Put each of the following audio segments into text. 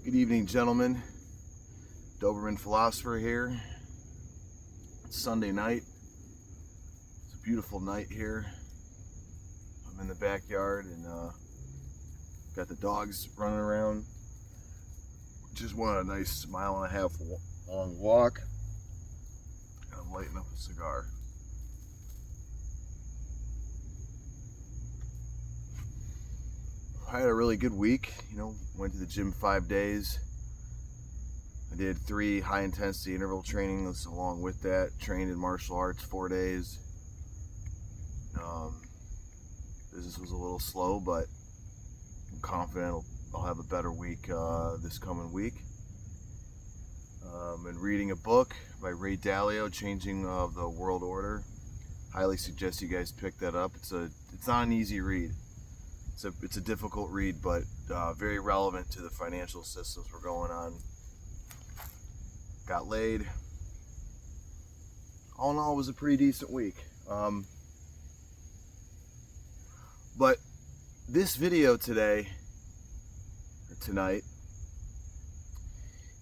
Good evening, gentlemen. Doberman Philosopher here. It's Sunday night. It's a beautiful night here. I'm in the backyard and got the dogs running around. Just want a nice mile-and-a-half long walk. And I'm lighting up a cigar. I had a really good week, went to the gym 5 days. I did 3 high-intensity interval trainings along with that. Trained in martial arts 4 days. Business was a little slow, but I'm confident I'll have a better week this coming week. And reading a book by Ray Dalio, Changing of the World Order. Highly suggest you guys pick that up. It's not an easy read. It's a difficult read, but very relevant to the financial systems we're going on. Got laid. All in all, it was a pretty decent week. But this video tonight,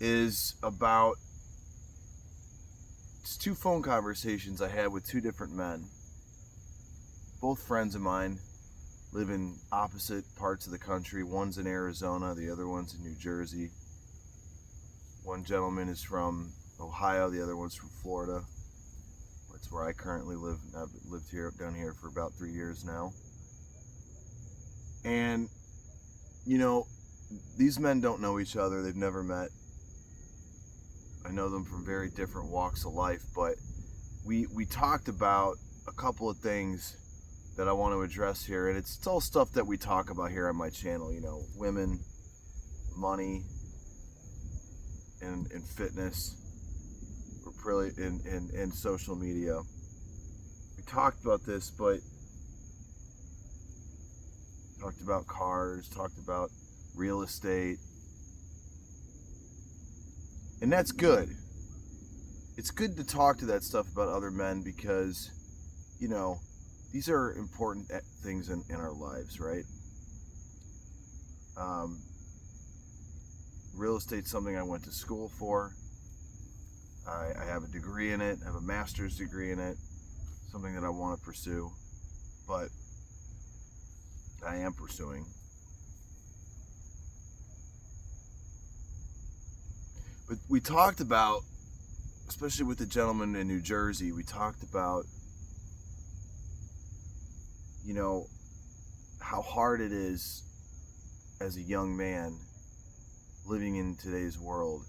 is about just 2 phone conversations I had with 2 different men. Both friends of mine. Live in opposite parts of the country. One's in Arizona, the other one's in New Jersey. One gentleman is from Ohio, the other one's from Florida. That's where I currently live. I've lived down here for about 3 years now. And, these men don't know each other. They've never met. I know them from very different walks of life, but we talked about a couple of things that I want to address here, and it's all stuff that we talk about here on my channel, women, money, and fitness, and social media. We talked about this, but talked about cars, talked about real estate, and that's good. It's good to talk to that stuff about other men because, these are important things in our lives, right? Real estate's something I went to school for. I have a degree in it. I have a master's degree in it. Something that I want to pursue, but I am pursuing. But we talked about, especially with the gentleman in New Jersey, we talked about how hard it is as a young man living in today's world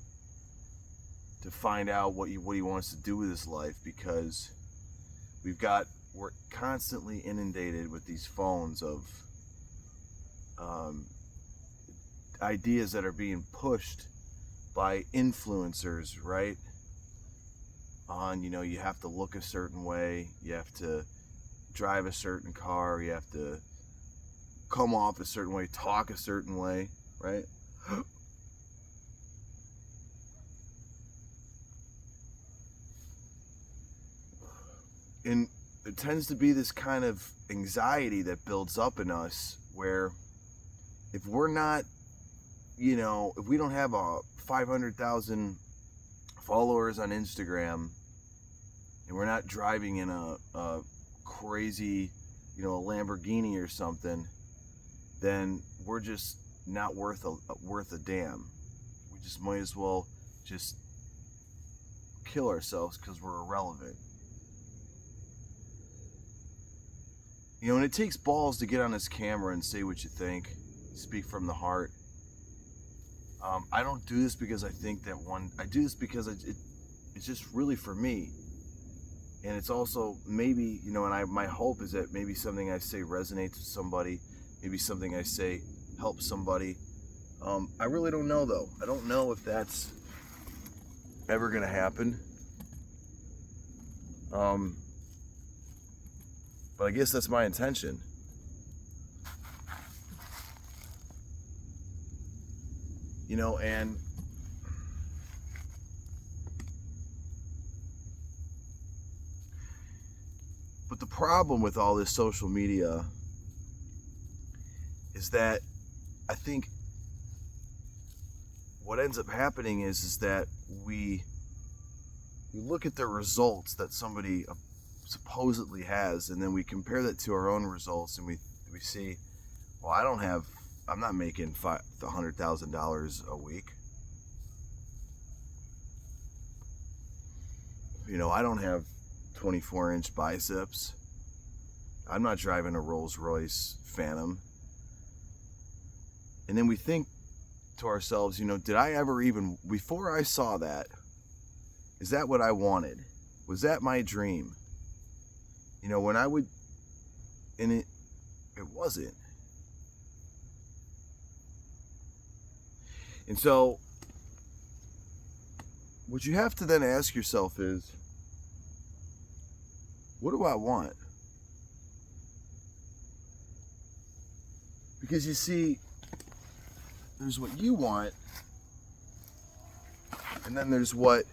to find out what he wants to do with his life, because we're constantly inundated with these phones of ideas that are being pushed by influencers, right? You have to look a certain way, you have to drive a certain car, you have to come off a certain way, talk a certain way, right? And there tends to be this kind of anxiety that builds up in us where if we're not, if we don't have 500,000 followers on Instagram and we're not driving in a crazy, a Lamborghini or something, then we're just not worth a damn. We just might as well just kill ourselves because we're irrelevant. And it takes balls to get on this camera and say what you think, speak from the heart. I don't do this because I think that I do this because it's just really for me. And it's also maybe, and my hope is that maybe something I say resonates with somebody, maybe something I say helps somebody. I really don't know, though. I don't know if that's ever going to happen. But I guess that's my intention. And but the problem with all this social media is that I think what ends up happening is that we look at the results that somebody supposedly has, and then we compare that to our own results, and we see, well, I'm not making $100,000 a week. I don't have 24-inch biceps. I'm not driving a Rolls-Royce Phantom. And then we think to ourselves, did I ever even, before I saw that, is that what I wanted? Was that my dream? When I would, and it wasn't. And so, what you have to then ask yourself is, what do I want? Because you see, there's what you want, and then there's what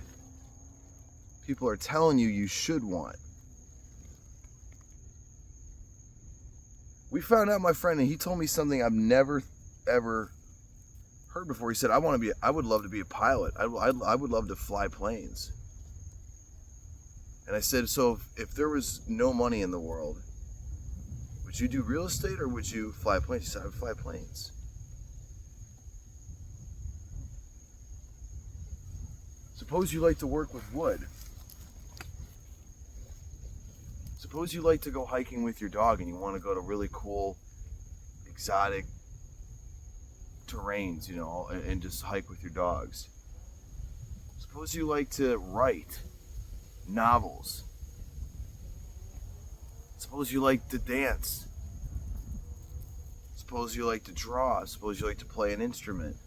people are telling you should want. We found out, my friend, and he told me something I've never ever heard before. He said, I would love to be a pilot. I would love to fly planes. And I said, so if there was no money in the world, would you do real estate or would you fly planes? He said, I would fly planes. Suppose you like to work with wood. Suppose you like to go hiking with your dog and you want to go to really cool, exotic terrains, and just hike with your dogs. Suppose you like to write novels. Suppose you like to dance. Suppose you like to draw. Suppose you like to play an instrument.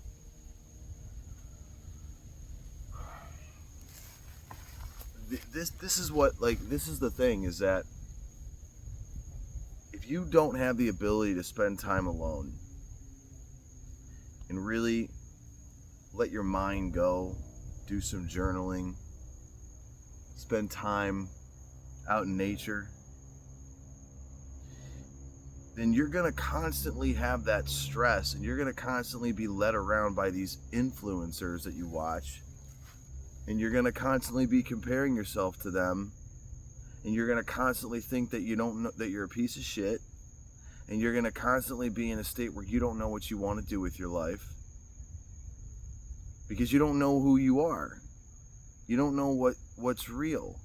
This is the thing, is that if you don't have the ability to spend time alone and really let your mind go, do some journaling, spend time out in nature, then you're going to constantly have that stress, and you're going to constantly be led around by these influencers that you watch, and you're going to constantly be comparing yourself to them, and you're going to constantly think that you don't know, that you're a piece of shit, and you're going to constantly be in a state where you don't know what you want to do with your life because you don't know who you are. You don't know what's real.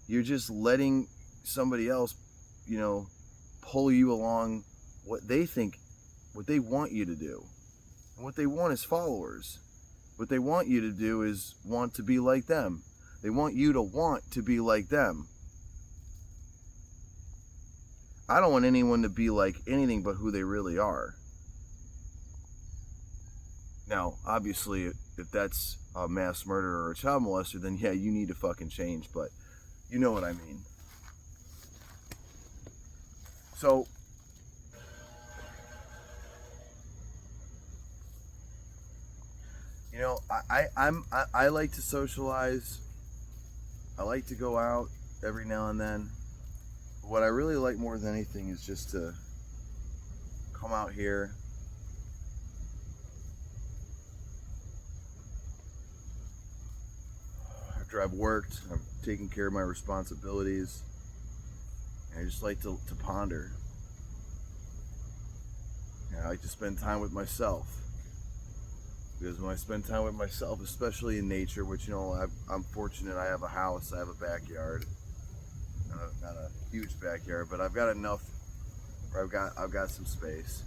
You're just letting somebody else, pull you along what they think, what they want you to do. And what they want is followers. What they want you to do is want to be like them. They want you to want to be like them. I don't want anyone to be like anything but who they really are. Now, obviously, if that's a mass murderer or a child molester, then yeah, you need to fucking change, but you know what I mean. So, I like to socialize. I like to go out every now and then. But what I really like more than anything is just to come out here, after I've worked, I've taken care of my responsibilities, and I just like to ponder. And I like to spend time with myself. Because when I spend time with myself, especially in nature, which, I'm fortunate, I have a house, I have a backyard. Not a huge backyard, but I've got enough where I've got some space.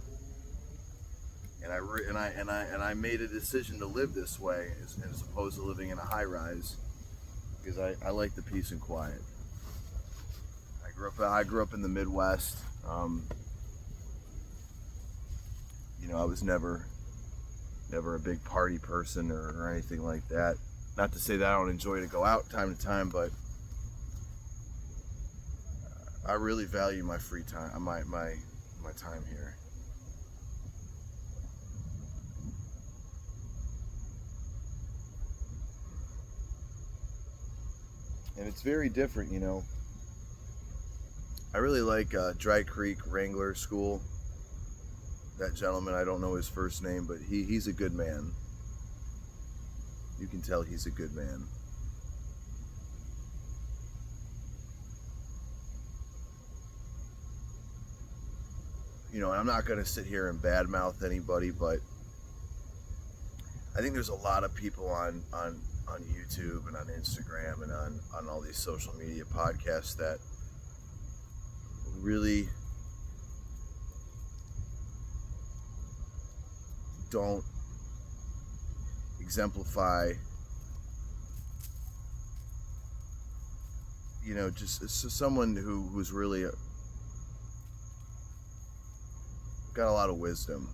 And I made a decision to live this way as opposed to living in a high rise, because I like the peace and quiet. I grew up in the Midwest. I was never a big party person or anything like that. Not to say that I don't enjoy to go out time to time, but I really value my free time, my time here. And it's very different, I really like Dry Creek Wrangler School. That gentleman, I don't know his first name, but he's a good man. you can tell he's a good man. You know, and I'm not going to sit here and badmouth anybody, but I think there's a lot of people on YouTube and on Instagram and on all these social media podcasts that really don't exemplify, you know, just someone who's really got a lot of wisdom.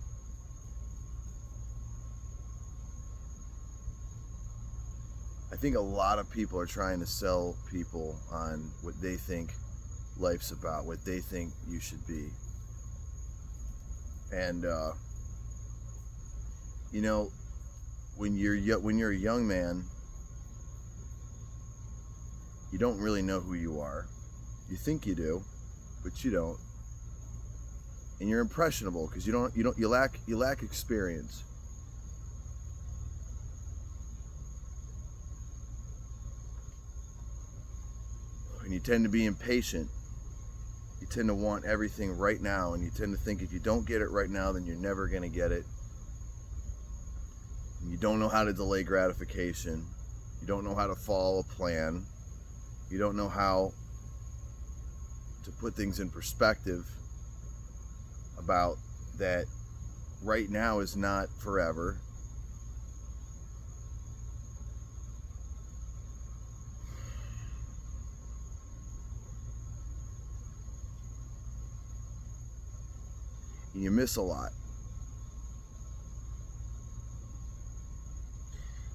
I think a lot of people are trying to sell people on what they think life's about, what they think you should be. And you know, when you're a young man, you don't really know who you are. You think you do, but you don't. And you're impressionable because you lack experience. And you tend to be impatient. You tend to want everything right now, and you tend to think if you don't get it right now, then you're never going to get it. And you don't know how to delay gratification. You don't know how to follow a plan. You don't know how to put things in perspective about that right now is not forever. And you miss a lot.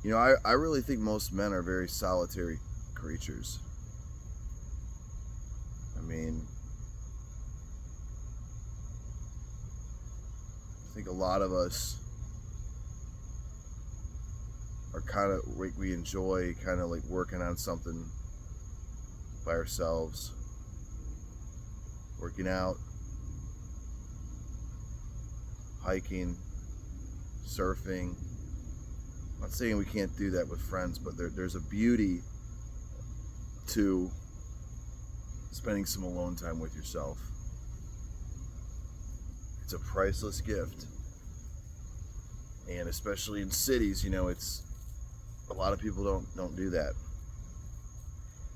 You know, I really think most men are very solitary creatures. I mean, I think a lot of us are we enjoy kind of like working on something by ourselves, working out, hiking, surfing. I'm not saying we can't do that with friends, but there's a beauty to spending some alone time with yourself. It's a priceless gift. And especially in cities, you know, it's a lot of people don't do that.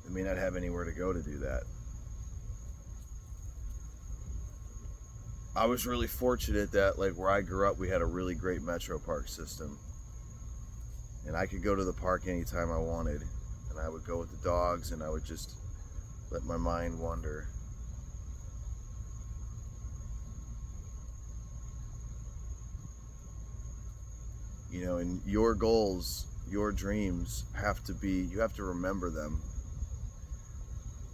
They may not have anywhere to go to do that. I was really fortunate that, like, where I grew up, we had a really great Metro Park system. And I could go to the park anytime I wanted. And I would go with the dogs, and I would just let my mind wander. You know, and your goals, your dreams have to be, you have to remember them.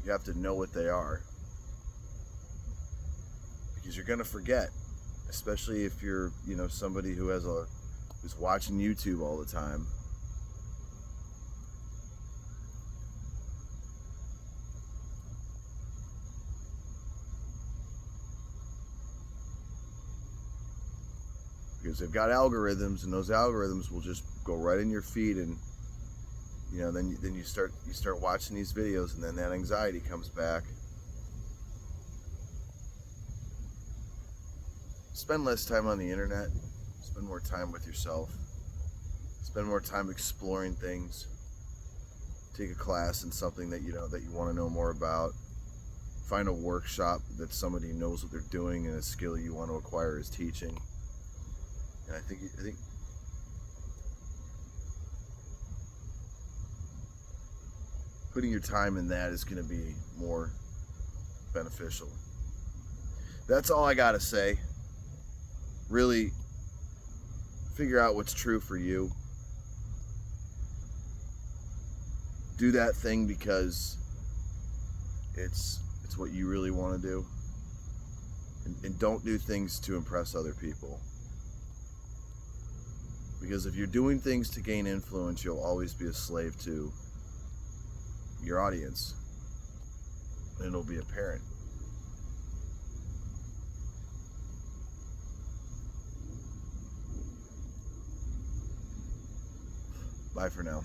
You have to know what they are. Because you're going to forget, especially if you're, you know, somebody who's watching YouTube all the time. Because they've got algorithms, and those algorithms will just go right in your feed, and you know, then you start watching these videos, and then that anxiety comes back. Spend less time on the internet. Spend more time with yourself. Spend more time exploring things. Take a class in something that you want to know more about. Find a workshop that somebody knows what they're doing and a skill you want to acquire is teaching. And I think putting your time in that is going to be more beneficial. That's all I got to say. Really figure out what's true for you. Do that thing because it's what you really want to do. And don't do things to impress other people. Because if you're doing things to gain influence, you'll always be a slave to your audience. And it'll be apparent. Bye for now.